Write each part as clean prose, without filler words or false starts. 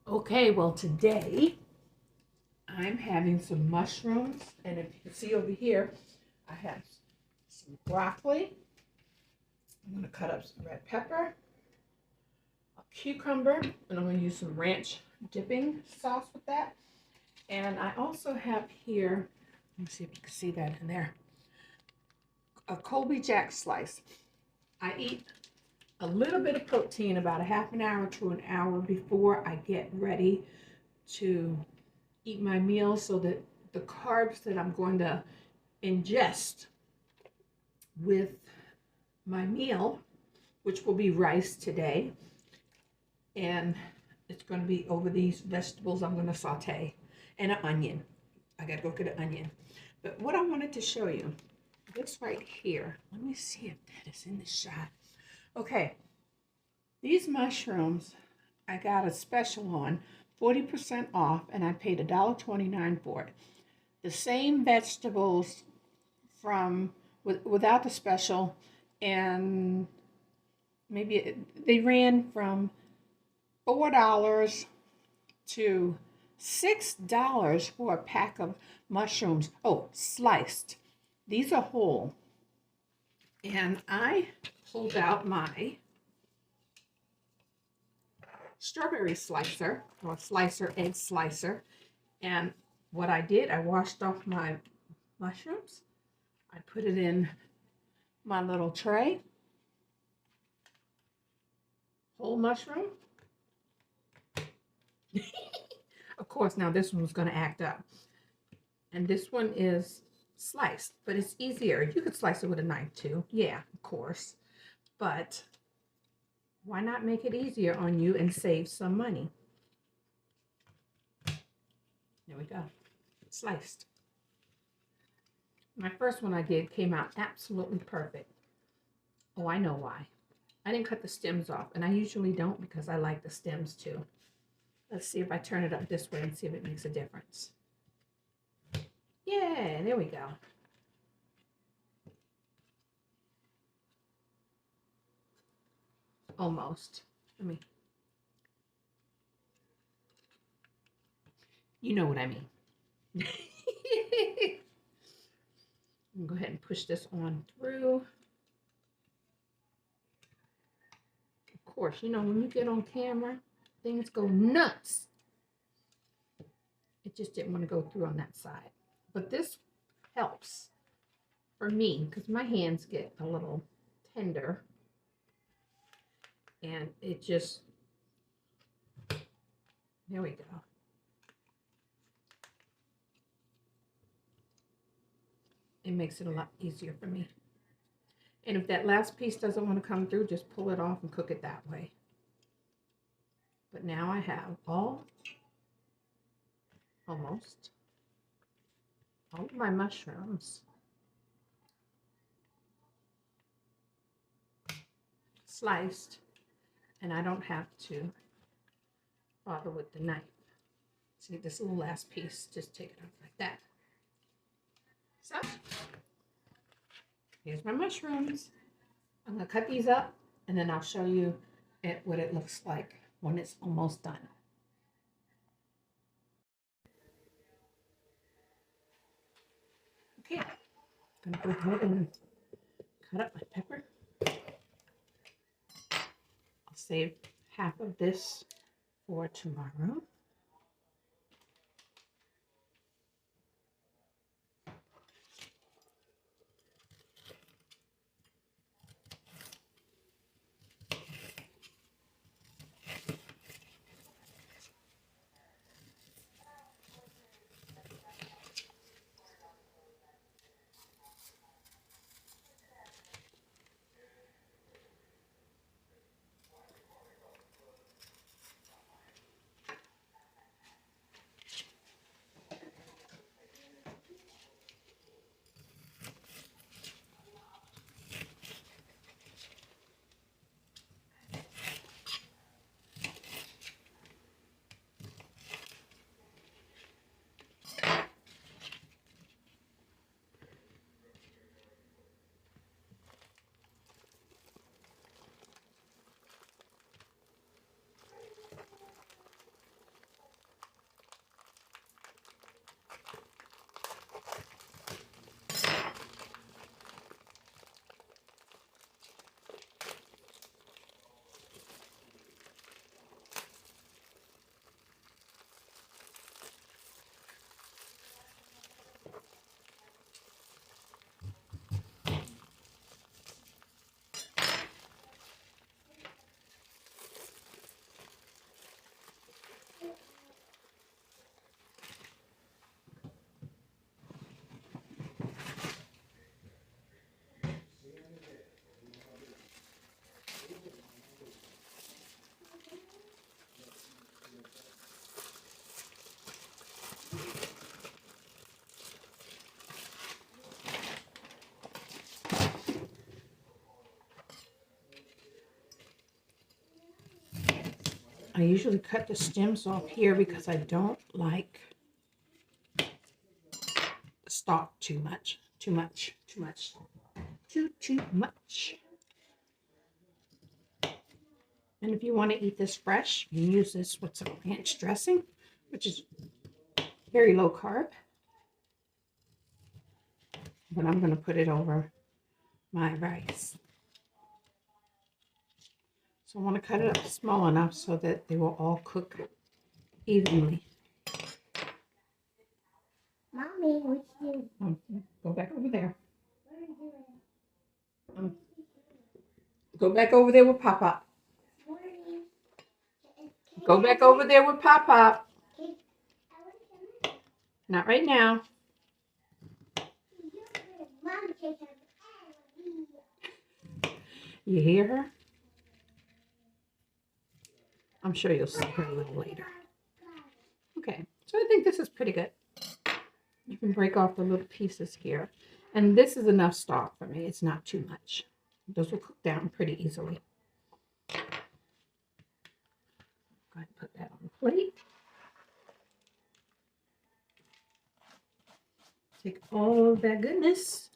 Okay, well today I'm having some mushrooms, and if you can see over here, I have some broccoli. I'm going to cut up some red pepper, a cucumber, and I'm going to use some ranch dipping sauce with that. And I also have here, let me see if you can see that in there, a Colby Jack slice. I eat a little bit of protein about a half an hour to an hour before I get ready to eat my meal, so that the carbs that I'm going to ingest with my meal, which will be rice today, and it's going to be over these vegetables I'm going to saute, and an onion. I got to go get an onion. But what I wanted to show you, this right here, let me see if that is in the shot. Okay, these mushrooms I got a special on, 40% off, and I paid $1.29 for it. The same vegetables from without the special, and maybe they ran from $4 to $6 for a pack of mushrooms. Oh, sliced. These are whole. And I pulled out my strawberry slicer, or slicer, egg slicer. And what I did, I washed off my mushrooms. I put it in my little tray. Whole mushroom. Of course, now this one's going to act up. And this one is sliced, but it's easier. You could slice it with a knife too. Yeah, of course. But why not make it easier on you and save some money? There we go. Sliced. My first one I did came out absolutely perfect. Oh, I know why. I didn't cut the stems off, and I usually don't because I like the stems too. Let's see if I turn it up this way and see if it makes a difference. Yeah, there we go. Almost. Let me. You know what I mean. I'm going to go ahead and push this on through. Of course, you know, when you get on camera, things go nuts. It just didn't want to go through on that side. But this helps for me because my hands get a little tender. And it just, there we go. It makes it a lot easier for me. And if that last piece doesn't want to come through, just pull it off and cook it that way. But now I have almost all of my mushrooms sliced, and I don't have to bother with the knife. See this little last piece, just take it off like that. So here's my mushrooms. I'm going to cut these up, and then I'll show you what it looks like when it's almost done. Okay, I'm going to go ahead and cut up my pepper. I'll save half of this for tomorrow. I usually cut the stems off here because I don't like the stalk too much. Too much. And if you want to eat this fresh, you use this with some ranch dressing, which is very low carb. But I'm going to put it over my rice. So I want to cut it up small enough so that they will all cook evenly. Mommy, what you doing? Go back over there. Go back over there with Pop. Go back over there with Pop. Not right now. You hear her? I'm sure you'll see her a little later. Okay, so I think this is pretty good. You can break off the little pieces here. And this is enough stock for me. It's not too much. Those will cook down pretty easily. Go ahead and put that on the plate. Take all of that goodness.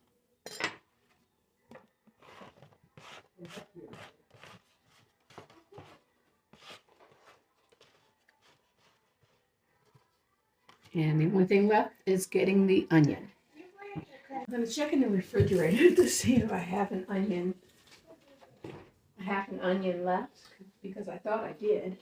And the only thing left is getting the onion. I'm going to check in the refrigerator to see if I have an onion. I have an onion left because I thought I did.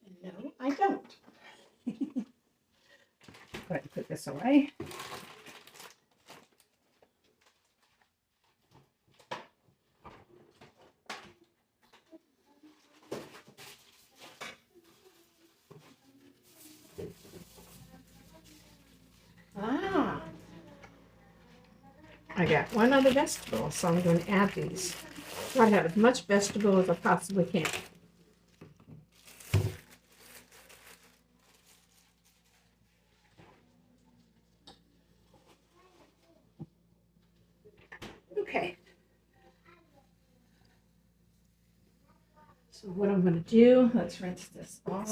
And no, I don't. Go ahead and put this away. I got one other vegetable, so I'm going to add these. So I have as much vegetable as I possibly can. Okay. So what I'm going to do, let's rinse this off.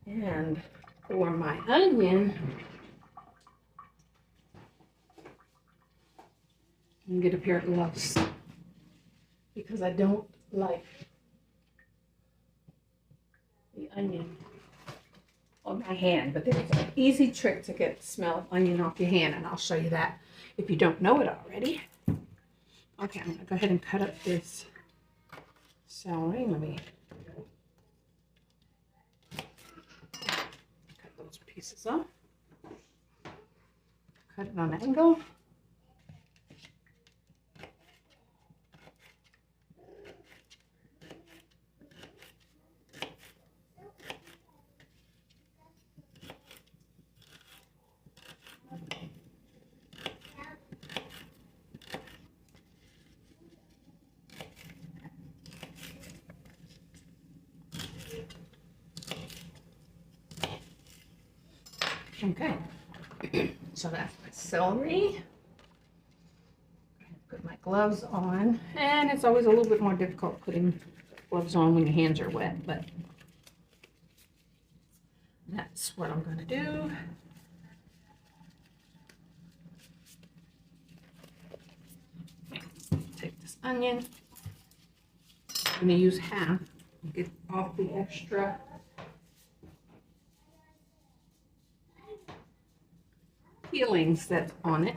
And for my onion, I'm going to get a pair of gloves because I don't like the onion on my hand. But there's an easy trick to get the smell of onion off your hand, and I'll show you that if you don't know it already. Okay, I'm going to go ahead and cut up this celery. Let me cut those pieces off. Cut it on an angle. Okay, so that's my celery. Put my gloves on, and it's always a little bit more difficult putting gloves on when your hands are wet, but that's what I'm going to do. Take this onion. I'm going to use half, get off the extra peelings that's on it.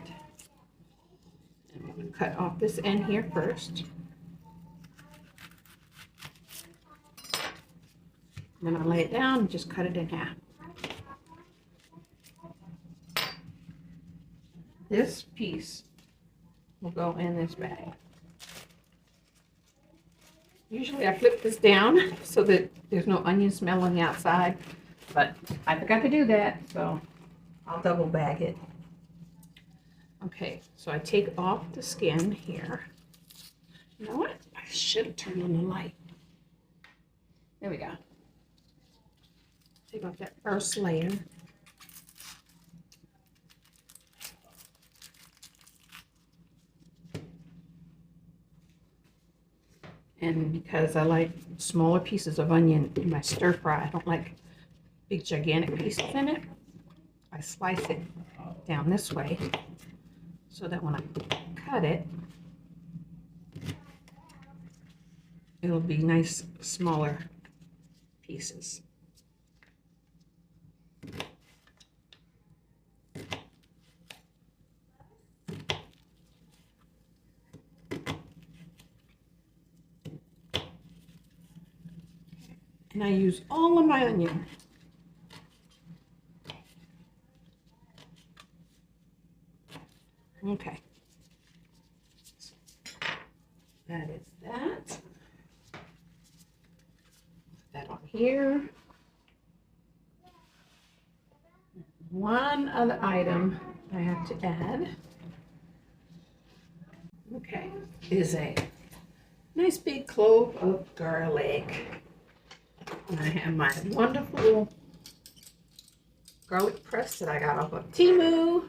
And I'm going to cut off this end here first. Then I lay it down and just cut it in half. This piece will go in this bag. Usually I flip this down so that there's no onion smell on the outside, but I forgot to do that, so I'll double bag it. Okay, so I take off the skin here. You know what? I should have turned on the light. There we go. Take off that first layer. And because I like smaller pieces of onion in my stir fry, I don't like big gigantic pieces in it. I slice it down this way so that when I cut it, it'll be nice smaller pieces. And I use all of my onion. Okay. That is that. Put that on here. One other item I have to add, okay, is a nice big clove of garlic. And I have my wonderful garlic press that I got off of Temu.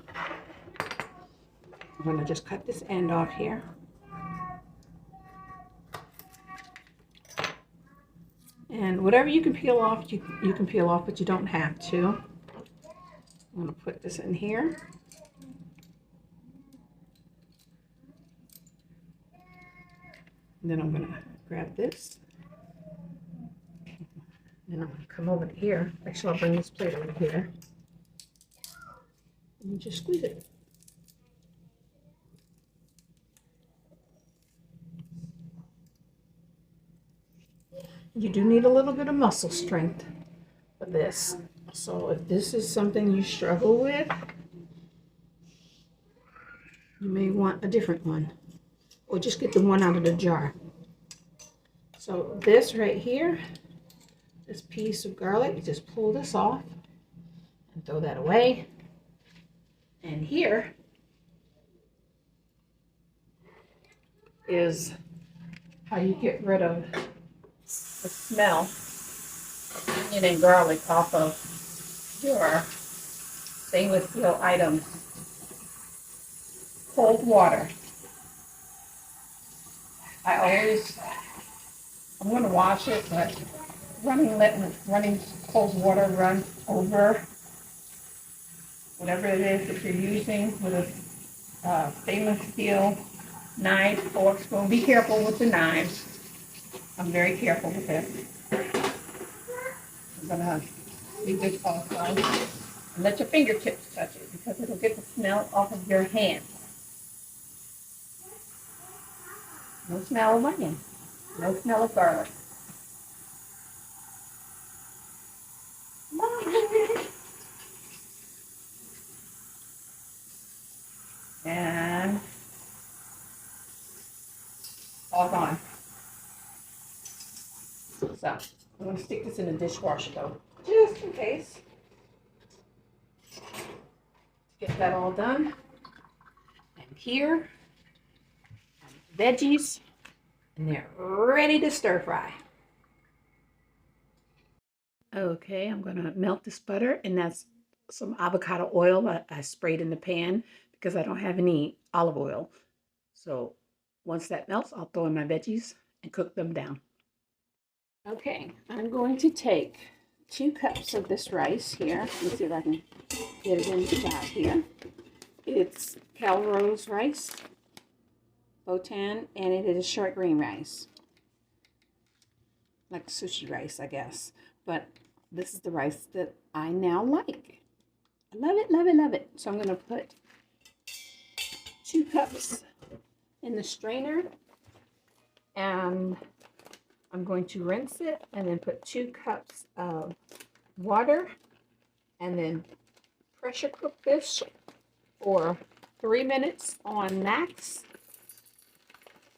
I'm going to just cut this end off here. And whatever you can peel off, you can peel off, but you don't have to. I'm going to put this in here. And then I'm going to grab this. Then I'm going to come over here. Actually, I'll bring this plate over here. And just squeeze it. You do need a little bit of muscle strength for this. So if this is something you struggle with, you may want a different one. Or just get the one out of the jar. So this right here, this piece of garlic, you just pull this off and throw that away. And here is how you get rid of the smell of onion and garlic off of your stainless steel items. Cold water. I'm going to wash it, but running cold water run over whatever it is that you're using with a stainless steel knife, fork, spoon. Be careful with the knives. I'm very careful with this. I'm going to leave this also. And let your fingertips touch it because it'll get the smell off of your hands. No smell of onion. No smell of garlic. And all gone. So I'm going to stick this in the dishwasher though, just in case. Get that all done. And here, veggies, and they're ready to stir fry. Okay, I'm going to melt this butter, and that's some avocado oil I sprayed in the pan because I don't have any olive oil. So once that melts, I'll throw in my veggies and cook them down. Okay, I'm going to take 2 cups of this rice here. Let me see if I can get it in the shot here. It's Calrose rice, Botan, and it is short grain rice. Like sushi rice, I guess. But this is the rice that I now like. I love it, love it, love it. So I'm going to put 2 cups in the strainer, and I'm going to rinse it and then put 2 cups of water and then pressure cook this for 3 minutes on max.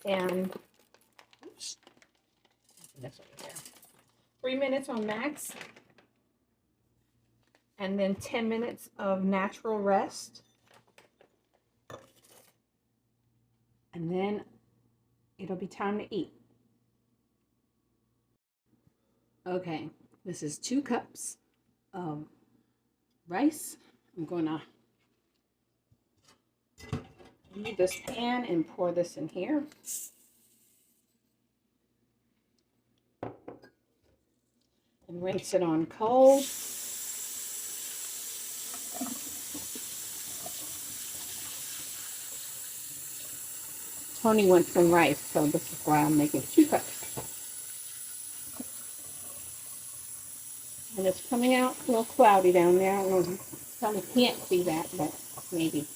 And oops, that's over there. 3 minutes on max, and then 10 minutes of natural rest. And then it'll be time to eat. Okay, this is 2 cups of rice. I'm gonna leave this pan and pour this in here. and rinse it on cold. Tony wants some rice, so this is why I'm making 2 cups. And it's coming out a little cloudy down there. I don't know, Tony can't see that, but maybe.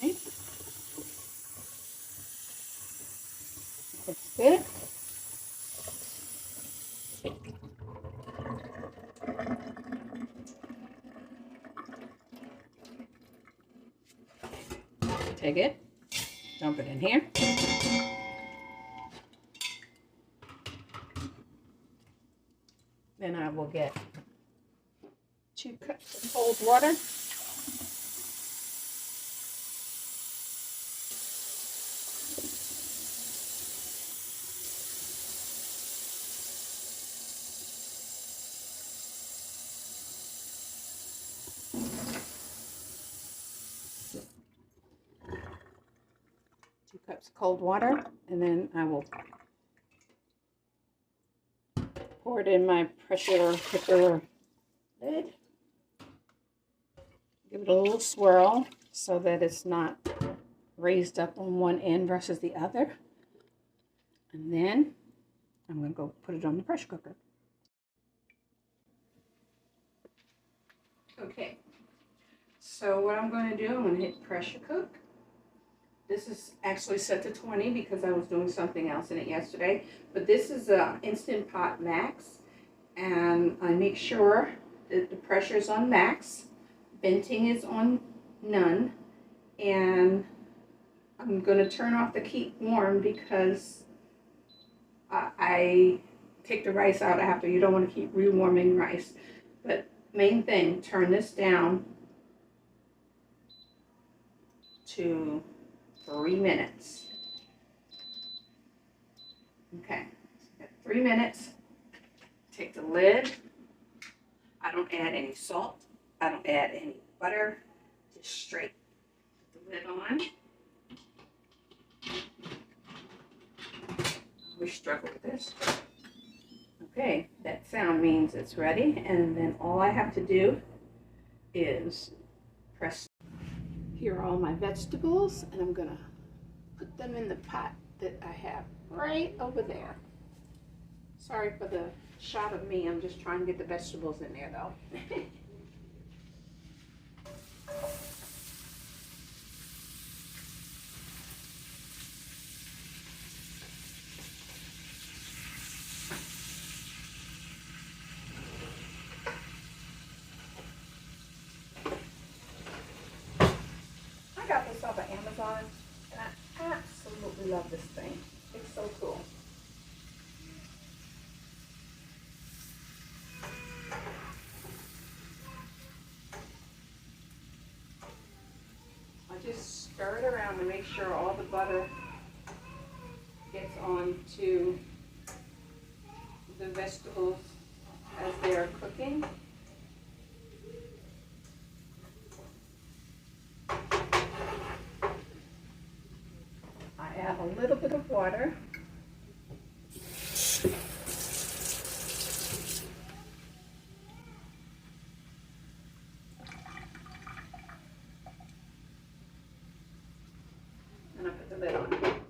Okay. That's good. Take it, dump it in here. Then I will get 2 cups of cold water. Cups of cold water, and then I will pour it in my pressure cooker lid. Give it a little swirl so that it's not raised up on one end versus the other. And then I'm going to go put it on the pressure cooker. Okay, so what I'm going to do, I'm going to hit pressure cook. This is actually set to 20 because I was doing something else in it yesterday. But this is a Instant Pot Max. And I make sure that the pressure is on max. Venting is on none. And I'm going to turn off the keep warm because I take the rice out after. You don't want to keep rewarming rice. But main thing, turn this down to 3 minutes. Okay, at 3 minutes, take the lid. I don't add any salt. I don't add any butter. Just straight. Put the lid on. We struggle with this. Okay, that sound means it's ready, and then all I have to do is press. Here are all my vegetables, and I'm gonna put them in the pot that I have right over there. Sorry for the shot of me, I'm just trying to get the vegetables in there though. I got this off of Amazon, and I absolutely love this thing. It's so cool. I just stir it around to make sure all the butter gets onto the vegetables as they're cooking. I add a little bit of water. And I put the lid on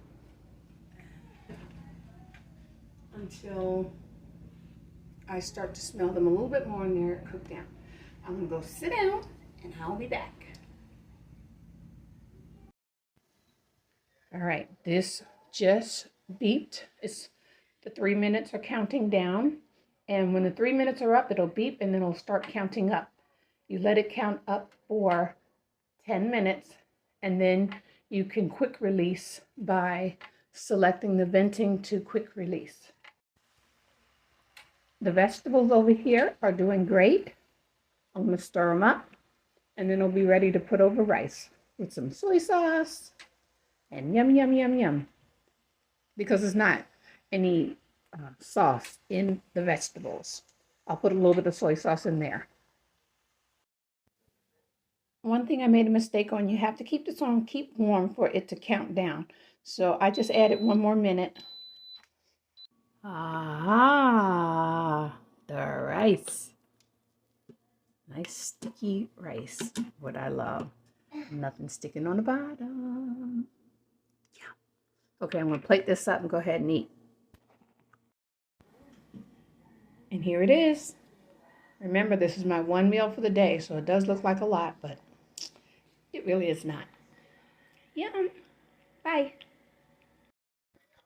until I start to smell them a little bit more and they're cooked down. I'm gonna go sit down and I'll be back. All right, this just beeped. The 3 minutes are counting down. And when the 3 minutes are up, it'll beep and then it'll start counting up. You let it count up for 10 minutes and then you can quick release by selecting the venting to quick release. The vegetables over here are doing great. I'm gonna stir them up and then it'll be ready to put over rice with some soy sauce and yum, yum, yum, yum. Because it's not any sauce in the vegetables. I'll put a little bit of soy sauce in there. One thing I made a mistake on, you have to keep this on keep warm for it to count down. So I just added 1 more minute. Ah, the rice. Nice sticky rice, what I love. Nothing sticking on the bottom. Yeah. Okay, I'm gonna plate this up and go ahead and eat. And here it is. Remember, this is my one meal for the day, so it does look like a lot, but it really is not. Yum. Bye.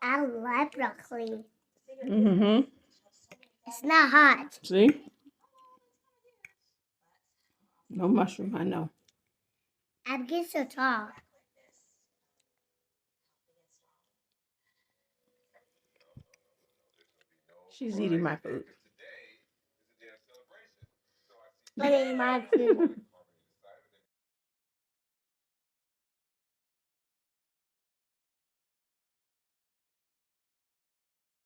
I love broccoli. Mm-hmm. It's not hot. See? No mushroom, I know. I'd get so tall. She's eating my food. But in my food.